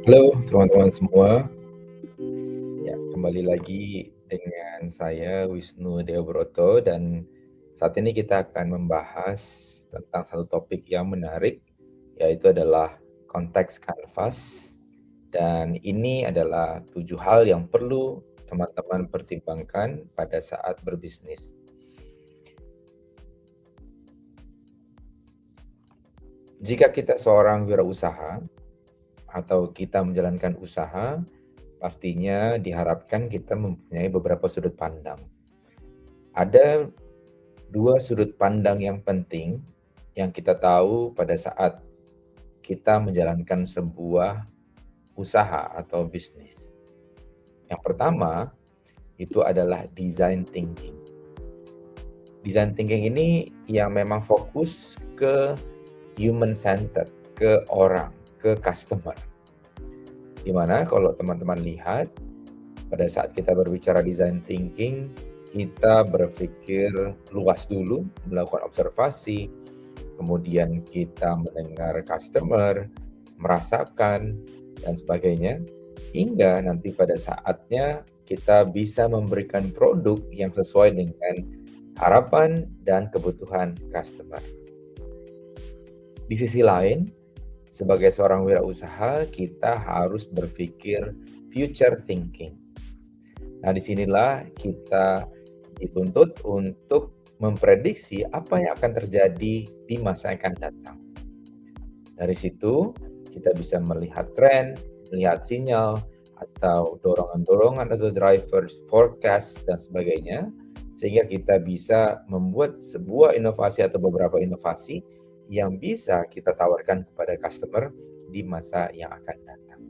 Halo teman-teman semua, ya kembali lagi dengan saya Wisnu Deobroto dan saat ini kita akan membahas tentang satu topik yang menarik yaitu adalah konteks kanvas dan ini adalah 7 hal yang perlu teman-teman pertimbangkan pada saat berbisnis. Jika kita seorang wirausaha atau kita menjalankan usaha, pastinya diharapkan kita mempunyai beberapa sudut pandang. Ada dua sudut pandang yang penting yang kita tahu pada saat kita menjalankan sebuah usaha atau bisnis. Yang pertama itu adalah design thinking. Design thinking ini yang memang fokus ke human centered, ke orang, ke customer. Dimana kalau teman-teman lihat pada saat kita berbicara design thinking, kita berpikir luas dulu, melakukan observasi, kemudian kita mendengar customer, merasakan, dan sebagainya, hingga nanti pada saatnya kita bisa memberikan produk yang sesuai dengan harapan dan kebutuhan customer. Di sisi lain, sebagai seorang wirausaha, kita harus berpikir future thinking. Nah, disinilah kita dituntut untuk memprediksi apa yang akan terjadi di masa yang akan datang. Dari situ, kita bisa melihat tren, melihat sinyal, atau dorongan-dorongan atau drivers, forecast, dan sebagainya, sehingga kita bisa membuat sebuah inovasi atau beberapa inovasi yang bisa kita tawarkan kepada customer di masa yang akan datang.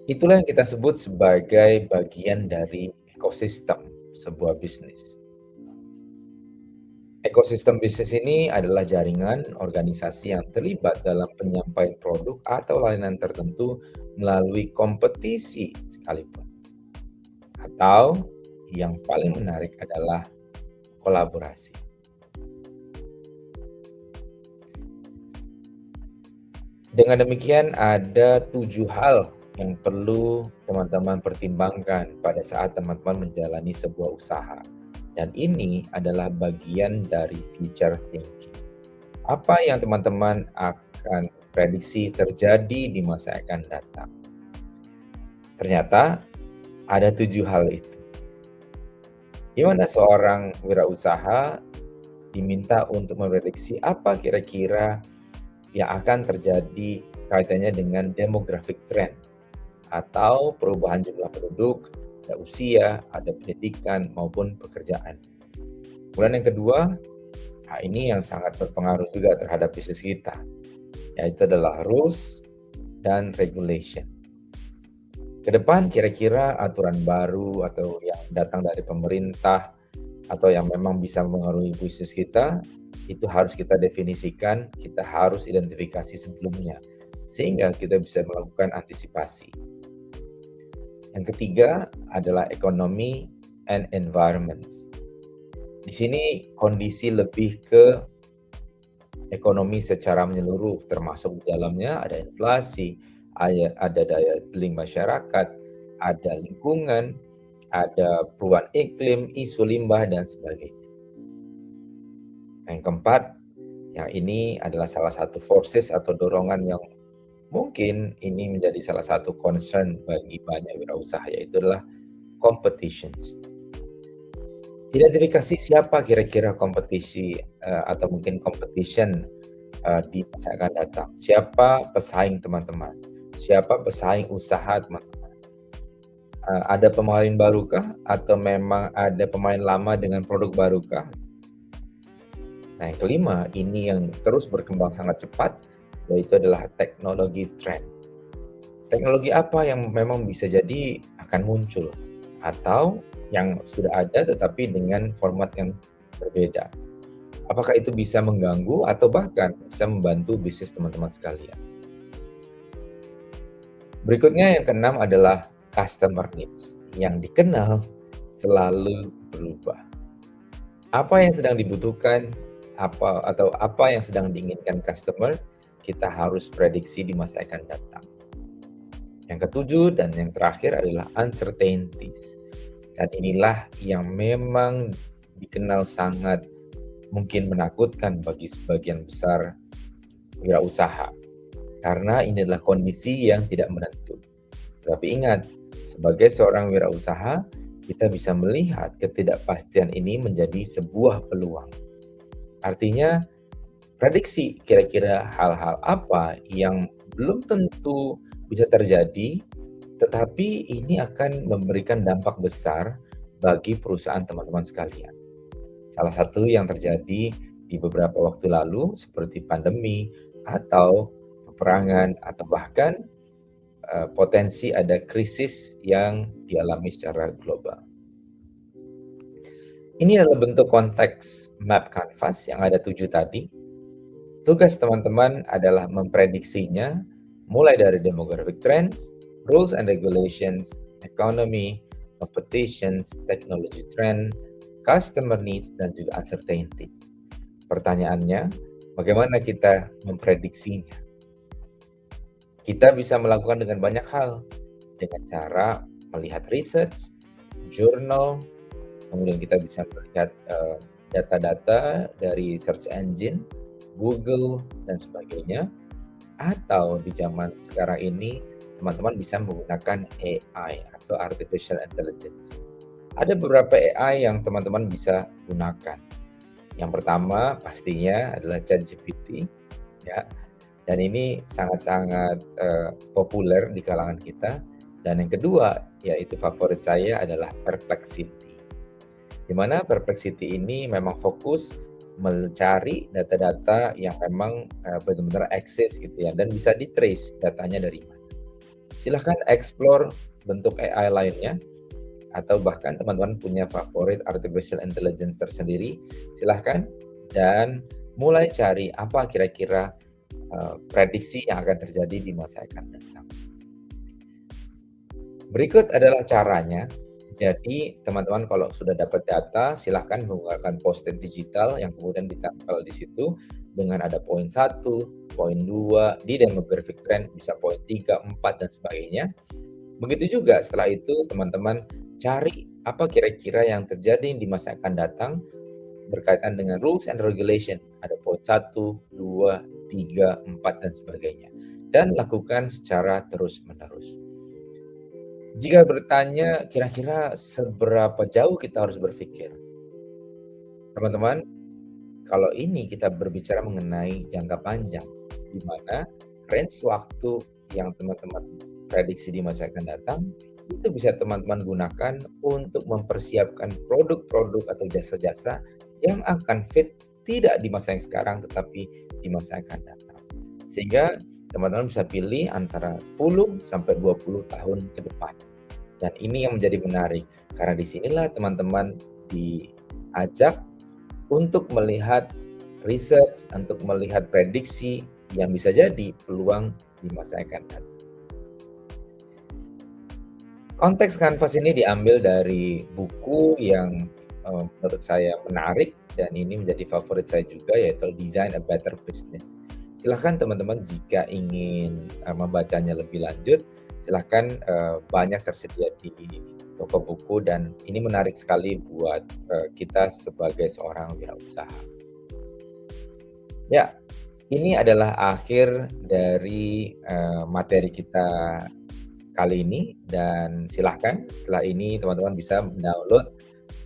Itulah yang kita sebut sebagai bagian dari ekosistem sebuah bisnis. Ekosistem bisnis ini adalah jaringan organisasi yang terlibat dalam penyampaian produk atau layanan tertentu melalui kompetisi sekalipun. Atau yang paling menarik adalah kolaborasi. Dengan demikian ada 7 hal yang perlu teman-teman pertimbangkan pada saat teman-teman menjalani sebuah usaha. Dan ini adalah bagian dari future thinking. Apa yang teman-teman akan prediksi terjadi di masa yang akan datang? Ternyata ada 7 hal itu. Di mana seorang wirausaha diminta untuk memprediksi apa kira-kira yang akan terjadi kaitannya dengan demographic trend atau perubahan jumlah penduduk, ada usia, ada pendidikan maupun pekerjaan. Kemudian yang kedua, ini yang sangat berpengaruh juga terhadap bisnis kita, yaitu adalah rules dan regulation. Kedepan kira-kira aturan baru atau yang datang dari pemerintah atau yang memang bisa mempengaruhi bisnis kita, itu harus kita definisikan, kita harus identifikasi sebelumnya, sehingga kita bisa melakukan antisipasi. Yang ketiga adalah economy and environment. Di sini kondisi lebih ke ekonomi secara menyeluruh, termasuk di dalamnya ada inflasi, ada daya beli masyarakat, ada lingkungan, ada perubahan iklim, isu limbah, dan sebagainya. Yang keempat, yang ini adalah salah satu forces atau dorongan yang mungkin ini menjadi salah satu concern bagi banyak wirausaha, yaitu adalah competition. Identifikasi siapa kira-kira kompetisi atau mungkin competition di masa akan datang. Siapa pesaing teman-teman? Siapa pesaing usaha teman-teman? Ada pemain barukah atau memang ada pemain lama dengan produk barukah? Nah, yang kelima, ini yang terus berkembang sangat cepat, yaitu adalah teknologi trend. Teknologi apa yang memang bisa jadi akan muncul, atau yang sudah ada tetapi dengan format yang berbeda. Apakah itu bisa mengganggu atau bahkan bisa membantu bisnis teman-teman sekalian. Berikutnya yang keenam adalah customer needs, yang dikenal selalu berubah. Apa yang sedang dibutuhkan, apa yang sedang diinginkan customer, kita harus prediksi di masa akan datang. Yang ketujuh dan yang terakhir adalah uncertainties. Dan inilah yang memang dikenal sangat mungkin menakutkan bagi sebagian besar wirausaha. Karena ini adalah kondisi yang tidak menentu. Tapi ingat, sebagai seorang wirausaha, kita bisa melihat ketidakpastian ini menjadi sebuah peluang. Artinya, prediksi kira-kira hal-hal apa yang belum tentu bisa terjadi, tetapi ini akan memberikan dampak besar bagi perusahaan teman-teman sekalian. Salah satu yang terjadi di beberapa waktu lalu seperti pandemi atau peperangan atau bahkan potensi ada krisis yang dialami secara global. Ini adalah bentuk konteks map canvas yang ada 7 tadi. Tugas teman-teman adalah memprediksinya mulai dari demographic trends, rules and regulations, economy, competitions, technology trend, customer needs, dan juga uncertainty. Pertanyaannya, bagaimana kita memprediksinya? Kita bisa melakukan dengan banyak hal, dengan cara melihat research, jurnal, kemudian kita bisa melihat data-data dari search engine, Google, dan sebagainya. Atau di zaman sekarang ini, teman-teman bisa menggunakan AI atau Artificial Intelligence. Ada beberapa AI yang teman-teman bisa gunakan. Yang pertama pastinya adalah ChatGPT, ya. Dan ini sangat-sangat populer di kalangan kita. Dan yang kedua, yaitu favorit saya adalah Perplexity. Di mana Perplexity ini memang fokus mencari data-data yang memang benar-benar eksis gitu ya, dan bisa di-trace datanya dari mana. Silahkan explore bentuk AI lainnya, atau bahkan teman-teman punya favorit artificial intelligence tersendiri, silahkan dan mulai cari apa kira-kira prediksi yang akan terjadi di masa akan datang. Berikut adalah caranya. Jadi teman-teman kalau sudah dapat data, silahkan menggunakan post-it digital yang kemudian ditempel di situ dengan ada poin 1, poin 2, di demographic trend bisa poin 3, 4, dan sebagainya. Begitu juga setelah itu teman-teman cari apa kira-kira yang terjadi di masa akan datang berkaitan dengan rules and regulation. Ada poin 1, 2, 3, 4, dan sebagainya. Dan lakukan secara terus-menerus. Jika bertanya kira-kira seberapa jauh kita harus berpikir? Teman-teman, kalau ini kita berbicara mengenai jangka panjang, di mana range waktu yang teman-teman prediksi di masa akan datang, itu bisa teman-teman gunakan untuk mempersiapkan produk-produk atau jasa-jasa yang akan fit tidak di masa yang sekarang tetapi di masa yang akan datang. Sehingga teman-teman bisa pilih antara 10 sampai 20 tahun ke depan. Dan ini yang menjadi menarik karena disinilah teman-teman diajak untuk melihat research, untuk melihat prediksi yang bisa jadi peluang di masa yang akan datang. Konteks kanvas ini diambil dari buku yang menurut saya menarik dan ini menjadi favorit saya juga, yaitu Design a Better Business. Silahkan teman-teman jika ingin membacanya lebih lanjut, silahkan banyak tersedia di toko buku dan ini menarik sekali buat kita sebagai seorang wirausaha. Ya, ini adalah akhir dari materi kita kali ini dan silahkan setelah ini teman-teman bisa download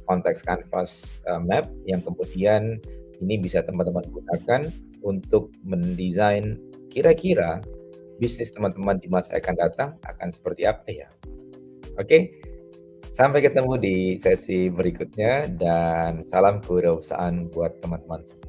konteks canvas map yang kemudian ini bisa teman-teman gunakan untuk mendesain kira-kira bisnis teman-teman di masa akan datang akan seperti apa ya. Oke, sampai ketemu di sesi berikutnya dan salam kewirausahaan buat teman-teman semua.